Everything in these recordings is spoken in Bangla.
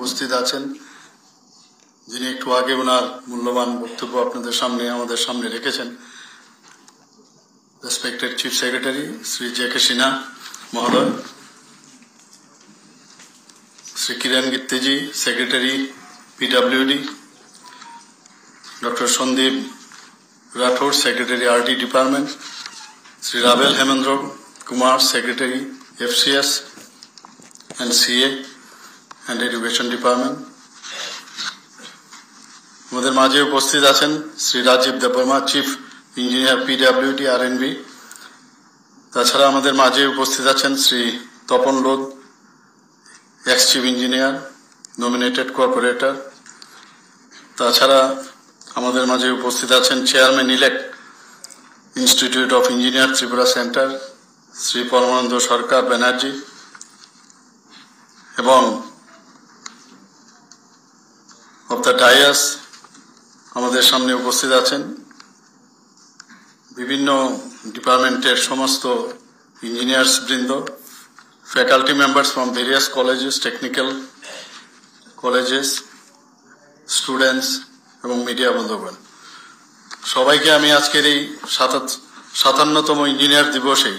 উপস্থিত আছেন, যিনি একটু আগে ওনার মূল্যবান বক্তব্য আপনাদের সামনে আমাদের সামনে রেখেছেন। Respected chief secretary Shri J K. Sinha মহোদয়, Shri Kiran Gitteji, secretary PWD, doctor Sandeep Rathore, secretary RT department, Shri Rabel Hemendra Kumar, secretary FCS and CA and education department. আমাদের মাঝে উপস্থিত আছেন Shri Rajib Debbarma, chief engineer PWD RNB। তাছাড়া আমাদের মাঝে উপস্থিত আছেন Shri Tapan Lodh, ex chief engineer, nominated corporator. তাছাড়া আমাদের মাঝে উপস্থিত আছেন chairman elect institute of engineer Tripura centre Shri পরমানন্দ সরকার ব্যানার্জি, এবং অফ দ্য ডায়াস আমাদের সামনে উপস্থিত আছেন বিভিন্ন ডিপার্টমেন্টের সমস্ত ইঞ্জিনিয়ার্স বৃন্দ, faculty members from various colleges, technical colleges, students এবং মিডিয়া বন্ধুগণ, সবাইকে আমি আজকের এই 57তম ইঞ্জিনিয়ার দিবসে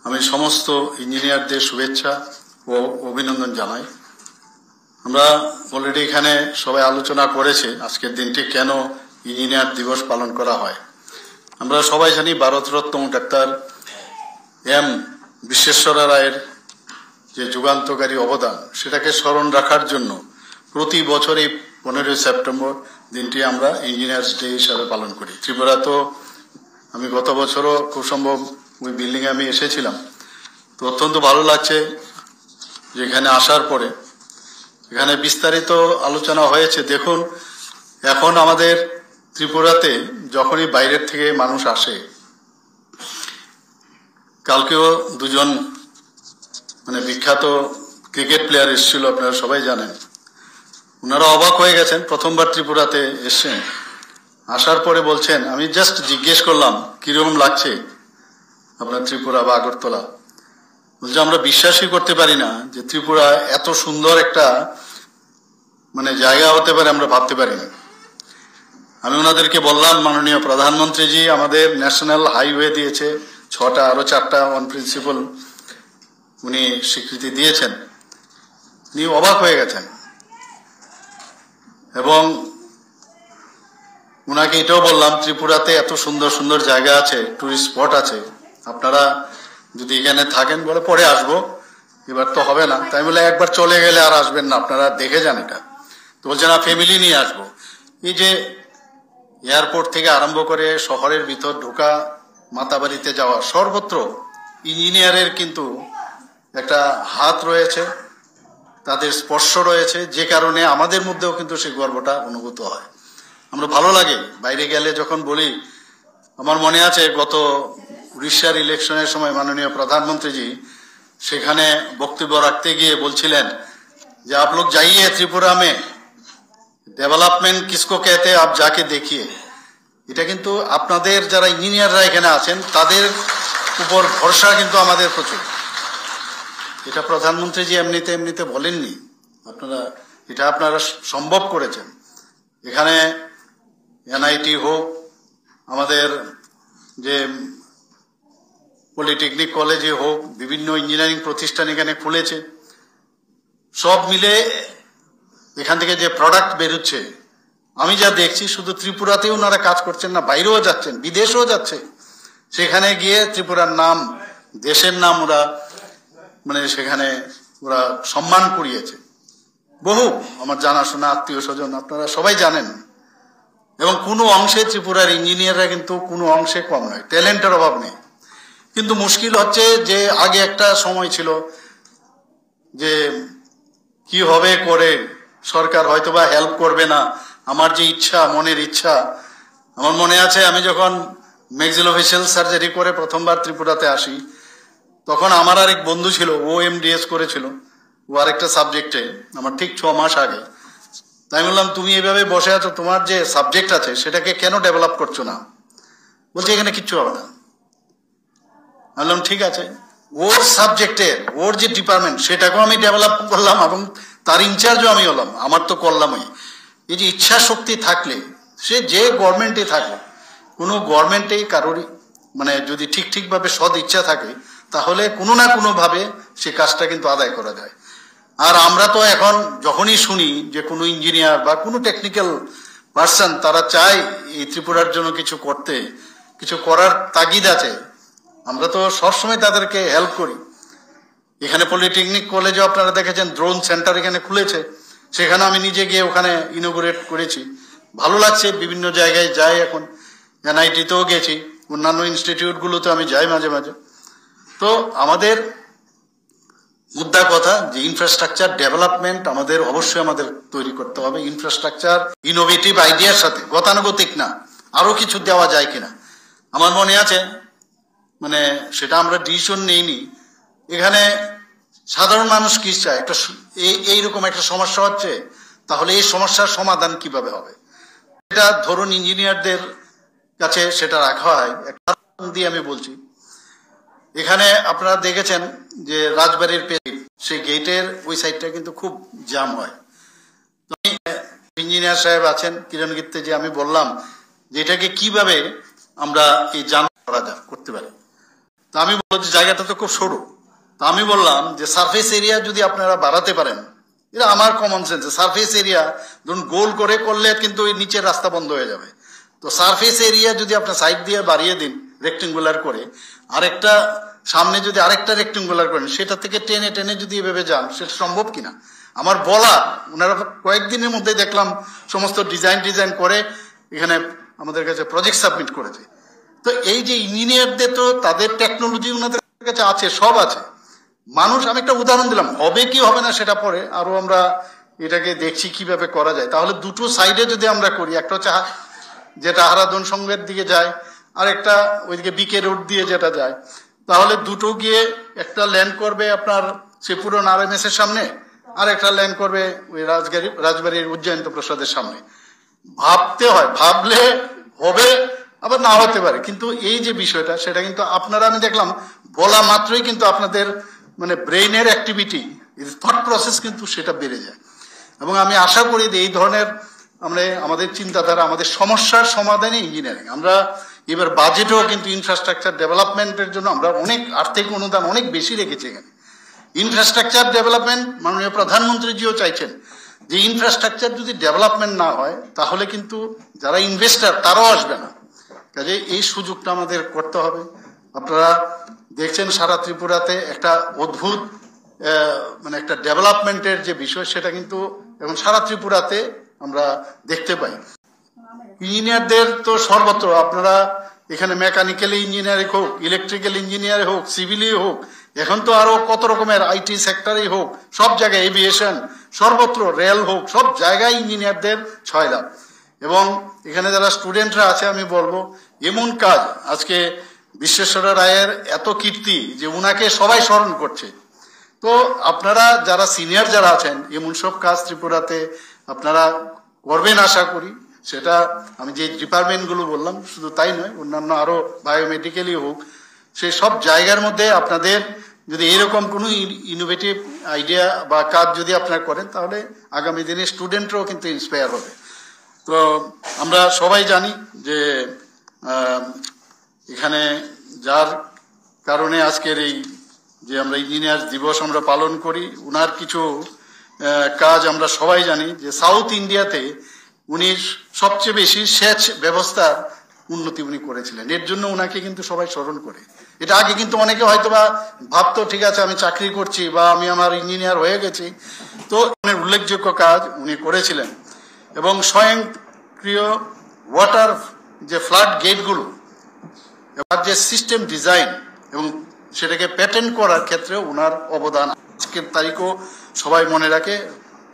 আমি সমস্ত ইঞ্জিনিয়ারদের শুভেচ্ছা ও অভিনন্দন জানাই। আমরা অলরেডি এখানে সবাই আলোচনা করেছে আজকের দিনটি কেন ইঞ্জিনিয়ার দিবস পালন করা হয়। আমরা সবাই জানি ভারতরত্ন ডাক্তার M. বিশ্বেশ্বর রায়ের যে যুগান্তকারী অবদান, সেটাকে স্মরণ রাখার জন্য প্রতি বছর এই 15 সেপ্টেম্বর দিনটি আমরা ইঞ্জিনিয়ার্স ডে হিসাবে পালন করি। ত্রিপুরা তো আমি গত বছরও খুব সম্ভব ওই বিল্ডিংয়ে আমি এসেছিলাম, তো অত্যন্ত ভালো লাগছে যে এখানে আসার পরে এখানে বিস্তারিত আলোচনা হয়েছে। দেখুন, এখন আমাদের ত্রিপুরাতে যখনই বাইরের থেকে মানুষ আসে, কালকেও দুজন বিখ্যাত ক্রিকেট প্লেয়ার এসেছিল, আপনারা সবাই জানেন। ওনারা অবাক হয়ে গেছেন, প্রথমবার ত্রিপুরাতে এসছেন। আসার পরে বলছেন, আমি জাস্ট জিজ্ঞেস করলাম কিরকম লাগছে আপনার ত্রিপুরা বা আগরতলা। বলছে আমরা বিশ্বাসই করতে পারি না যে ত্রিপুরা এত সুন্দর একটা জায়গা হতে পারে, আমরা ভাবতে পারি না। আমি ওনাদেরকে বললাম, মাননীয় প্রধানমন্ত্রীজি আমাদের ন্যাশনাল হাইওয়ে দিয়েছে 6টা, আরো 4টা অন প্রিন্সিপাল উনি স্বীকৃতি দিয়েছেন। উনি অবাক হয়ে গেছেন এবং উনাকে এটাও বললাম, ত্রিপুরাতে এত সুন্দর সুন্দর জায়গা আছে, টুরিস্ট স্পট আছে, আপনারা যদি এখানে থাকেন, বলে পরে আসবো, এবার তো হবে না। তাই বলে একবার চলে গেলে আর আসবেন না, আপনারা দেখে যান এটা। তো বলছে না, ফ্যামিলি নিয়ে আসবো। এই যে এয়ারপোর্ট থেকে আরম্ভ করে শহরের ভিতর ঢোকা, মাতাবাড়িতে যাওয়া, সর্বত্র ইঞ্জিনিয়ারের কিন্তু একটা হাত রয়েছে, তাদের স্পর্শ রয়েছে, যে কারণে আমাদের মধ্যেও কিন্তু সেই গর্বটা অনুভূত হয়। আমরা ভালো লাগে বাইরে গেলে যখন বলি। আমার মনে আছে গত উড়িষ্যার ইলেকশনের সময় মাননীয় প্রধানমন্ত্রীজি সেখানে বক্তব্য রাখতে গিয়ে বলছিলেন যে आप लोग जाइए त्रिपुरा में, डेवलपमेंट किसको कहते हैं आप जाके देखिए। এটা কিন্তু আপনাদের যারা ইঞ্জিনিয়াররা এখানে আছেন তাদের উপর ভরসা কিন্তু আমাদের প্রচুর। এটা প্রধানমন্ত্রীজি এমনিতে বলেননি, এটা আপনারা সম্ভব করেছেন। এখানে NIT হোক, আমাদের যে পলিটেকনিক কলেজে হোক, বিভিন্ন ইঞ্জিনিয়ারিং প্রতিষ্ঠান এখানে খুলেছে। সব মিলে এখান থেকে যে প্রোডাক্ট বেরোচ্ছে, আমি যা দেখছি শুধু ত্রিপুরাতেও ওনারা কাজ করছেন না, বাইরেও যাচ্ছেন, বিদেশেও যাচ্ছে। সেখানে গিয়ে ত্রিপুরার নাম, দেশের নাম ওরা সেখানে ওরা সম্মান কুড়িয়েছে। বহু আমার জানাশোনা আত্মীয় স্বজন, আপনারা সবাই জানেন। এবং কোনো অংশে ত্রিপুরার ইঞ্জিনিয়াররা কিন্তু কোনো অংশে কম নয়, ট্যালেন্টের অভাব নেই। কিন্তু মুশকিল হচ্ছে যে আগে একটা সময় ছিল যে কি হবে করে, সরকার হয়তোবা হেল্প করবে না, আমার যে ইচ্ছা, মনের ইচ্ছা। আমার মনে আছে আমি যখন ম্যাক্সিলোফেশিয়াল সার্জারি করে প্রথমবার ত্রিপুরাতে আসি, তখন আমার আরেক বন্ধু ছিল, ও MDS করেছিল, ও আরেকটা সাবজেক্টে, আমার ঠিক 6 মাস আগে। তাই বললাম, তুমি এভাবে বসে আছো, তোমার যে সাবজেক্ট আছে সেটাকে কেন ডেভেলপ করছো না? বলছে এখানে কিচ্ছু হবে না। বললাম ঠিক আছে, ওর সাবজেক্টের ওর যে ডিপার্টমেন্ট সেটাকেও আমি ডেভেলপ করলাম এবং তার ইনচার্জও আমি হলাম, আমার তো করলামই। এই যে ইচ্ছা শক্তি থাকলে সে যে গভর্নমেন্টে থাকে, কোনো গভর্নমেন্টেই কারোরই মানে যদি ঠিকভাবে সদ ইচ্ছা থাকে তাহলে কোনো না কোনোভাবে সে কাজটা কিন্তু আদায় করা যায়। আর আমরা তো এখন যখনই শুনি যে কোনো ইঞ্জিনিয়ার বা কোনো টেকনিক্যাল পার্সন তারা চায় এই ত্রিপুরার জন্য কিছু করতে, কিছু করার তাগিদ আছে, আমরা তো সবসময় তাদেরকে হেল্প করি। এখানে পলিটেকনিক কলেজে আপনারা দেখেছেন ড্রোন সেন্টার এখানে খুলেছে, সেখানে আমি নিজে গিয়ে ওখানে ইনোগ্রেট করেছি, ভালো লাগছে। বিভিন্ন জায়গায় যাই, এখন এনআইটিতেও গেছি, অন্যান্য ইনস্টিটিউটগুলোতে আমি যাই মাঝে মাঝে। তো আমাদের মুদ্রা কথা যে ইনফ্রাস্ট্রাকচার ডেভেলপমেন্ট আমাদের অবশ্যই আমাদের তৈরি করতে হবে। ইনফ্রাস্ট্রাকচার ইনোভেটিভ আইডিয়ার সাথে, গতানুগতিক না, আরো কিছু দেওয়া যায় কিনা। আমার মনে আছে মানে সেটা আমরা ডিসিশন নেইনি, এখানে সাধারণ মানুষ কি চায়, একটা এইরকম একটা সমস্যা হচ্ছে, তাহলে এই সমস্যার সমাধান কিভাবে হবে, এটা ধরুন ইঞ্জিনিয়ারদের কাছে সেটা রাখা হয়। একটা দিয়ে আমি বলছি, এখানে আপনারা দেখেছেন যে রাজবাড়ির সেই গেটের ওই সাইডটা কিন্তু খুব জ্যাম হয়। ইঞ্জিনিয়ার সাহেব আছেন কিরণ গিত্তে, যে আমি বললাম যে এটাকে কিভাবে আমরা এই জ্যাম করা যায় করতে পারি। তা আমি বললাম যে জায়গাটা তো খুব সরু, তা আমি বললাম যে সারফেস এরিয়া যদি আপনারা বাড়াতে পারেন, এটা আমার কমন সেন্স, সারফেস এরিয়া ধরুন গোল করে করলে কিন্তু ওই নিচের রাস্তা বন্ধ হয়ে যাবে। তো সারফেস এরিয়া যদি আপনার সাইড দিয়ে বাড়িয়ে দিন রেক্টেঙ্গুলার করে, আরেকটা সামনে যদি আরেকটা রেক্টেঙ্গুলার করেন, সেটা থেকে টেনে টেনে যদি এভাবে যান, সেটা সম্ভব কিনা আমার বলা। ওনারা কয়েকদিনের মধ্যে দেখলাম সমস্ত ডিজাইন করে এখানে আমাদের কাছে প্রজেক্ট সাবমিট করেছে। তো এই যে ইঞ্জিনিয়ারদের তো তাদের টেকনোলজি ওনাদের কাছে আছে, সব আছে। মানুষ, আমি একটা উদাহরণ দিলাম, হবে কি হবে না সেটা পরে, আরো আমরা এটাকে দেখছি কিভাবে করা যায়। তাহলে দুটো সাইডে যদি আমরা করি, একটা হচ্ছে যেটা হারাধন সংঘের দিকে যায়, আর একটা ওইদিকে বিকে রোড দিয়ে যেটা যায়, তাহলে দুটো গিয়ে একটা ল্যান্ড করবে আপনার সে পুরো RMS এর সামনে, আর একটা ল্যান্ড করবে ওই রাজবাড়ির উজ্জয়ন্ত প্রসাদের সামনে। ভাবতে হয়, ভাবলে হবে, আবার না হতে পারে, কিন্তু এই যে বিষয়টা সেটা কিন্তু আপনারা, আমি দেখলাম বলা মাত্রই কিন্তু আপনাদের মানে ব্রেইনের অ্যাক্টিভিটি, থট প্রসেস কিন্তু সেটা বেড়ে যায়। এবং আমি আশা করি যে এই ধরনের আমরা আমাদের চিন্তাধারা, আমাদের সমস্যার সমাধানে ইঞ্জিনিয়ারিং, আমরা এবার বাজেটেও কিন্তু ইনফ্রাস্ট্রাকচার ডেভেলপমেন্টের জন্য আমরা অনেক আর্থিক অনুদান অনেক বেশি রেখেছি এখানে। ইনফ্রাস্ট্রাকচার ডেভেলপমেন্ট মাননীয় প্রধানমন্ত্রীজিও চাইছেন যে ইনফ্রাস্ট্রাকচার যদি ডেভেলপমেন্ট না হয় তাহলে কিন্তু যারা ইনভেস্টার তারাও আসবে না। কাজে এই সুযোগটা আমাদের করতে হবে। আপনারা দেখছেন সারা ত্রিপুরাতে একটা অদ্ভুত মানে একটা ডেভেলপমেন্টের যে বিষয়, সেটা কিন্তু এখন সারা ত্রিপুরাতে আমরা দেখতে পাই। ইঞ্জিনিয়ারদের তো সর্বত্র, আপনারা এখানে মেকানিক্যাল ইঞ্জিনিয়ারিং হোক, ইলেকট্রিক্যাল ইঞ্জিনিয়ার হোক, সিভিলই হোক, এখন তো আরো কত রকমের আইটি সেক্টরই হোক, সব জায়গায় এভিয়েশন, সর্বত্র রেল হোক, সব জায়গায় ইঞ্জিনিয়ারদের 6 লাখ। এবং এখানে যারা স্টুডেন্টরা আছে আমি বলবো, এমন কাজ আজকে বিশ্বেশ্বর রায়ের এত কীর্তি যে উনাকে সবাই স্মরণ করছে। তো আপনারা যারা সিনিয়র যারা আছেন, এমন সব কাজ ত্রিপুরাতে আপনারা করবেন আশা করি। সেটা আমি যে ডিপার্টমেন্টগুলো বললাম শুধু তাই নয়, অন্যান্য আরো বায়োমেডিক্যালই হোক, সেই সব জায়গার মধ্যে আপনাদের যদি এরকম কোনো ইনোভেটিভ আইডিয়া বা কাজ যদি আপনারা করেন, তাহলে আগামী দিনে স্টুডেন্টরাও কিন্তু ইন্সপায়ার হবে। তো আমরা সবাই জানি যে এখানে যার কারণে আজকের এই যে আমরা ইঞ্জিনিয়ার দিবস আমরা পালন করি, উনার কিছু কাজ আমরা সবাই জানি যে সাউথ ইন্ডিয়াতে উনি সবচেয়ে বেশি সেচ ব্যবস্থার উন্নতি উনি করেছিলেন। এর জন্য উনাকে কিন্তু সবাই স্মরণ করে। এটা আগে কিন্তু অনেকে হয়তো বা ভাবতো ঠিক আছে আমি চাকরি করছি বা আমি আমার ইঞ্জিনিয়ার হয়ে গেছি, তো উল্লেখযোগ্য কাজ উনি করেছিলেন। এবং স্বয়ংক্রিয় ওয়াটার যে ফ্লাড গেটগুলো, এবার যে সিস্টেম ডিজাইন এবং সেটাকে প্যাটেন্ট করার ক্ষেত্রে ওনার অবদান আজকের তারিখও সবাই মনে রাখে।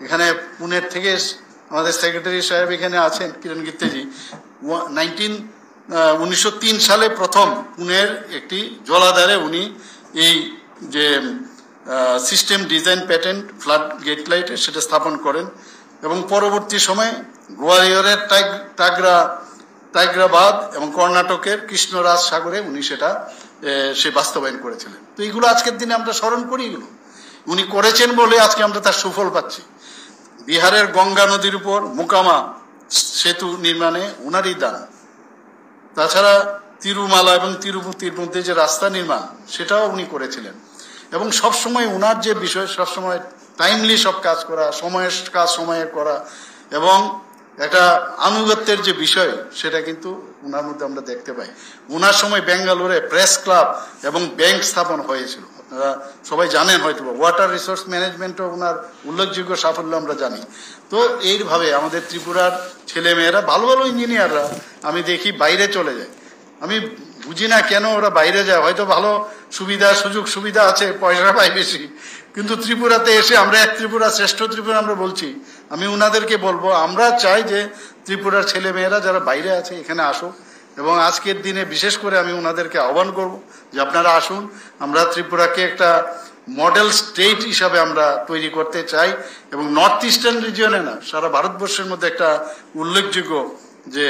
এখানে পুনের থেকে আমাদের সেক্রেটারি সাহেব এখানে আছেন কিরণ গিত্তেজি, 1903 সালে প্রথম পুনের একটি জলাধারে উনি এই যে system design patent flood gate লাইটে সেটা স্থাপন করেন। এবং পরবর্তী সময়ে গোয়ালিয়রের টাইগ্রাবাদ এবং কর্ণাটকের কৃষ্ণরাজ সাগরে উনি সেটা সে বাস্তবায়ন করেছিলেন। তো এইগুলো আজকের দিনে আমরা স্মরণ করি, এগুলো উনি করেছেন বলে আজকে আমরা তার সুফল পাচ্ছি। বিহারের গঙ্গা নদীর উপর মোকামা সেতু নির্মাণে উনারই দান। তাছাড়া তিরুমালা এবং তিরুপতির মধ্যে যে রাস্তা নির্মাণ সেটাও উনি করেছিলেন। এবং সবসময় উনার যে বিষয়, সবসময় টাইমলি সব কাজ করা, সময়ের কাজ সময়ে করা এবং একটা আনুগত্যের যে বিষয় সেটা কিন্তু উনার মধ্যে আমরা দেখতে পাই। উনার সময় বেঙ্গালুরে প্রেস ক্লাব এবং ব্যাংক স্থাপন হয়েছিল, আপনারা সবাই জানেন হয়তো। ওয়াটার রিসোর্স ম্যানেজমেন্টও উনার উল্লেখযোগ্য সাফল্য আমরা জানি। তো এইভাবে আমাদের ত্রিপুরার ছেলে মেয়েরা ভালো ভালো ইঞ্জিনিয়াররা আমি দেখি বাইরে চলে যায়। আমি বুঝি না কেন ওরা বাইরে যায়, হয়তো ভালো সুবিধা সুযোগ সুবিধা আছে, পয়সা পায় বেশি, কিন্তু ত্রিপুরাতে এসে আমরা এক ত্রিপুরা শ্রেষ্ঠ ত্রিপুরা আমরা বলছি। আমি উনাদেরকে বলবো, আমরা চাই যে ত্রিপুরার ছেলে মেয়েরা যারা বাইরে আছে এখানে আসুক, এবং আজকের দিনে বিশেষ করে আমি উনাদেরকে আহ্বান করব যে আপনারা আসুন, আমরা ত্রিপুরাকে একটা মডেল স্টেট হিসাবে আমরা তৈরি করতে চাই, এবং নর্থ ইস্টার্ন রিজিয়নে না, সারা ভারতবর্ষের মধ্যে একটা উল্লেখযোগ্য যে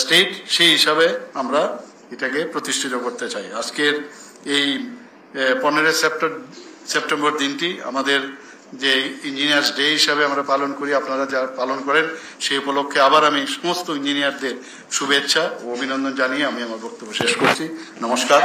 স্টেট সেই হিসাবে আমরা এটাকে প্রতিষ্ঠিত করতে চাই। আজকের এই 15 সেপ্টেম্বর দিনটি আমাদের যে ইঞ্জিনিয়ার্স ডে হিসাবে আমরা পালন করি, আপনারা যা পালন করেন, সেই উপলক্ষে আবার আমি সমস্ত ইঞ্জিনিয়ারদের শুভেচ্ছা ও অভিনন্দন জানিয়ে আমি আমার বক্তব্য শেষ করছি। নমস্কার।